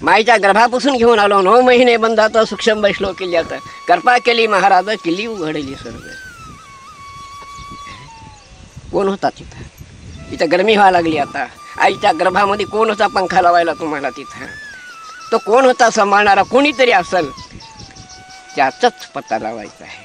माईच्या गर्भापासून घेऊन आलो 9 महिने बंधात सूक्ष्म बसलो किल्ल्यात कृपा केली महाराज किल्ली उघडली सर्व। कोण होता तिथं? इथं गरमी व्हायला लागली आता। आईच्या गर्भामध्ये कोण होता पंखा लावायला तुम्हाला तिथं? तो कोण होता सांभाळणारा? कोणीतरी असेल, त्याचाच पत्ता लावायचा आहे।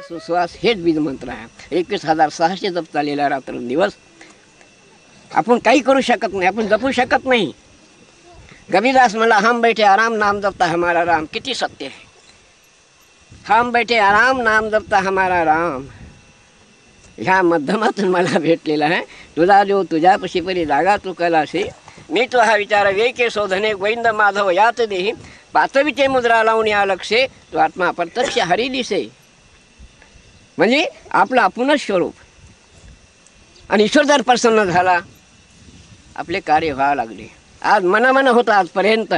सुश्वास हेच बीज मंत्र आहे। 21,600 जप चाललेला रात्रंदिवस। आपण काही करू शकत नाही, आपण जपू शकत नाही। कबीरदास म्हणला हम बैठे आराम नाम जपता हमारा राम। किती सत्य आहे। हम बैठे आराम नाम जपता हमारा राम। ह्या मध्यमातून मला भेटलेला आहे। तुझा जो तुझ्यापाशी परी जागा तू कलाशी, मी तो हा विचार वेके शोधने गोविंद माधव यात देही। पाचवीचे मुद्रा लावून या लक्षे, तो आत्मा प्रत्यक्ष हरी दिसे। म्हणजे आपलं आपणच स्वरूप। आणि ईश्वर जर प्रसन्न झाला, आपले कार्य व्हावं लागले। आज मन होतं, आजपर्यंत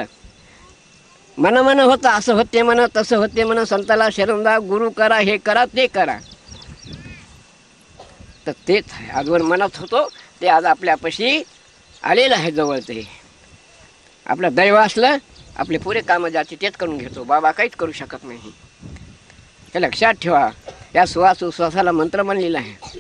मन होतं, असं होते म्हण तसं होते म्हण, संताला शरण जा, गुरु करा, हे करा ते करा। तर तेच आहे, आजवर मनात होतो ते आज आपल्यापाशी आलेलं आहे जवळ। ते आपलं दैव असलं, आपले पुरे कामं ज्याचे तेच करून घेतो। बाबा काहीच करू शकत नाही, हे लक्षात ठेवा। या श्वासाला मंत्र म्हणलेला आहे।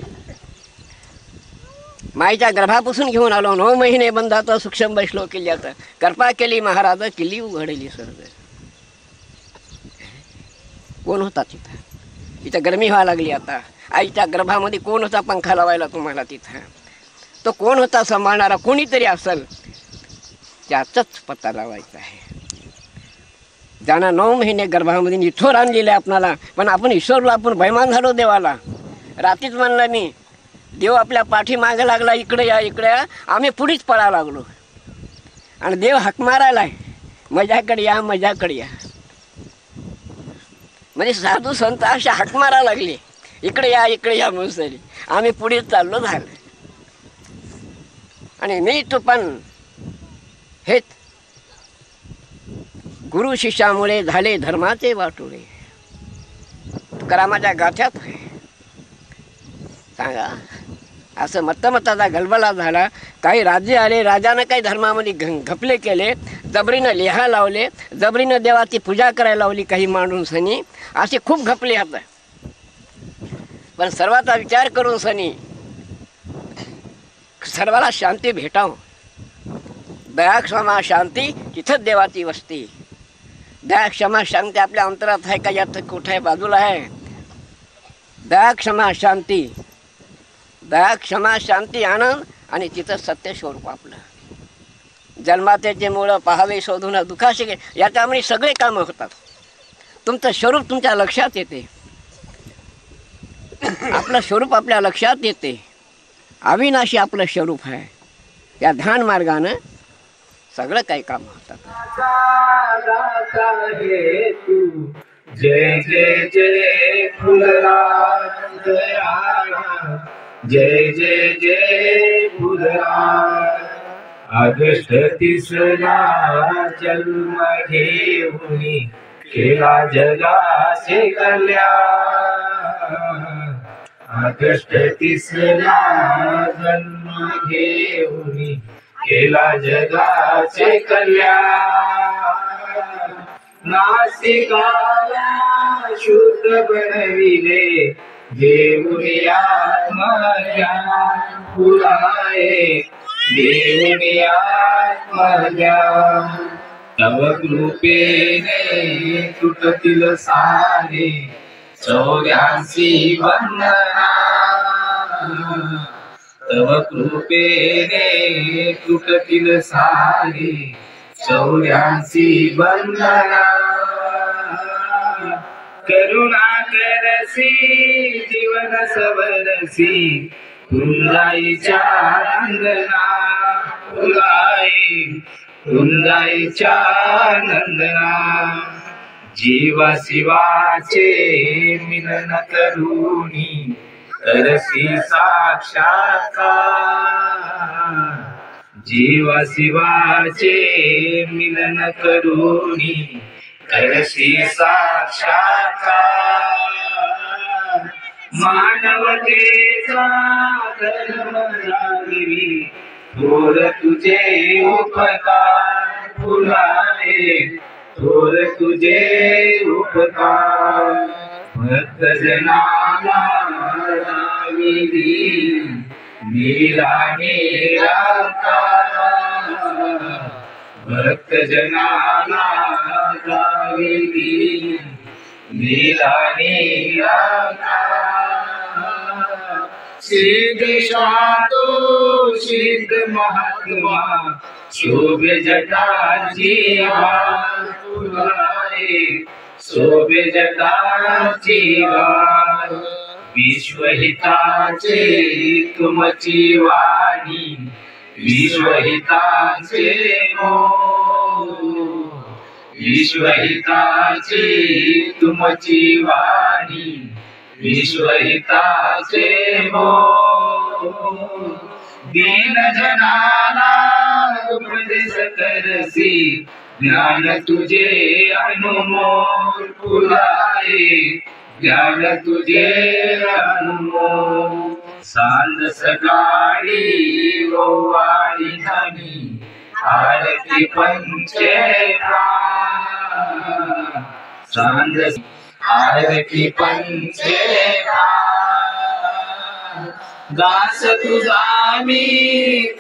माईच्या गर्भापासून घेऊन आलो 9 महिने बंधात सूक्ष्म बसलो किल्ल्यात कृपा केली महाराज किल्ली उघडली सर्व। कोण होता तिथं? इथं गरमी व्हायला लागली आता। आईच्या गर्भामध्ये कोण होता पंखा लावायला तुम्हाला तिथं? तो कोण होता सांभाळणारा? कोणीतरी असेल, त्याचाच पत्ता लावायचा आहे। ज्यांना 9 महिने गर्भामध्ये निठोर आणलेलं आहे आपणाला, पण आपण ईश्वरला आपण बैमान झालो देवाला। रात्रीच म्हणलं मी, देव आपल्या पाठी मागे लागला, इकडे या इकडे या। आम्ही पुढेच पळायला लागलो आणि देव हाक मारायला, मजाकडे या मजाकडे या। म्हणजे साधू संत अशा हाक मारायला लागले, इकडे या मुसरी। आम्ही पुढेच चाललो झालं। आणि मी तो पण हेच गुरु शिष्यामुळे झाले धर्माचे वाटोळे। तुकारामाच्या गाथ्यात आहे। सांगा, असं मताचा गलबला झाला। काही राज्य आले, राजानं काही धर्मामध्ये घपले केले, जबरीनं लिहा लावले, जबरीनं देवाची पूजा करायला लावली काही माणूसनी। असे खूप घपले होतं, पण सर्वाचा विचार करून सनी सर्वाला शांती भेटावं। दया क्षमा शांती तिथंच देवाची वस्ती। दया क्षमा शांती आपल्या अंतरात आहे का, यात कुठे बाजूला आहे? दया क्षमा शांती, दया क्षमा शांती आनंद, आणि तिथं सत्य स्वरूप आपलं। जन्मातेचे मूळ पाहावे शोधून दुखाशी गे, याच्यामुळे सगळे कामं होतात। तुमचं स्वरूप तुमच्या लक्षात येते, आपलं स्वरूप आपल्या लक्षात येते। अविनाशी आपलं स्वरूप आहे। या ध्यान मार्गानं सगळं काही काम होतात। जय जय जय फुलराज दयाळा, जय जय जय फुलराज। ऑगस्ट 30ला जन्म घेऊनी केला जगाचे कल्याण। ऑगस्ट 30ला जन्म घेऊनी केला जगाचे कल्याण। नासिकाला शुद्ध बनविले देऊनी आत्मज्ञान फुलाए, देऊनी आत्मज्ञान। तव कृपेने तुटतील सारे 84 बंधना। तव कृपेने तुटतील सारे 84 बंधना। करुणा करसी जीवन सवरसी कुंजाईच्या नंदना कुंजाईच्या नंदना जीवा शिवाचे मिलन करुणी करसी साक्षात्कार जीवा शिवाचे मिलन करुणी करसी साक्षात्कार मानवतेचा धर्म जागवी थोर तुझे उपकार फुलारे थोर तुझे उपकार भक्त जनाला दाविली नीला निरंकार भक्त जनाला दाविली नीला निरंकार सिद्ध शातो सिद्ध महात्मा शोभे जटा जीवा फुलारे शोभे जटा जीवा विश्वहिताचे तुमची वाणी विश्वहिताचे विश्वहिताचे तुमची वाणी विश्वहिताचे दीन जनाला उपदेश करसी ज्ञान तुझे अनुमोल फुलारे ज्ञान तुझे अनुमोल सांज सकाळी ओवाळी धनी आरती पंचे प्राण सांज आरती पंचे प्राण दास तुझा मी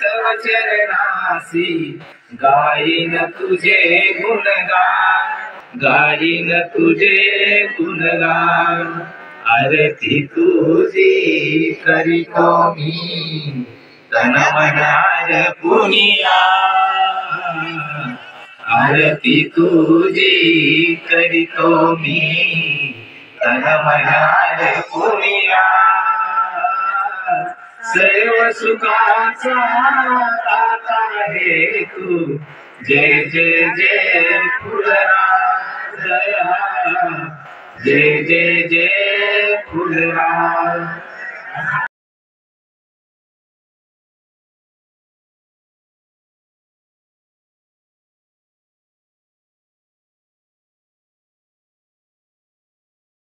तव चरणासी गाईन तुझे गुणगान गाईन तुझे गुणगान आरती तुझी करीतो मी तन मनार पुनिया आरती तुझी करीतो मी तन मनार पुनिया सर्व सुखाचा दाता आहे तू जय जय जय फुलराज दया जय जय जय फुलराज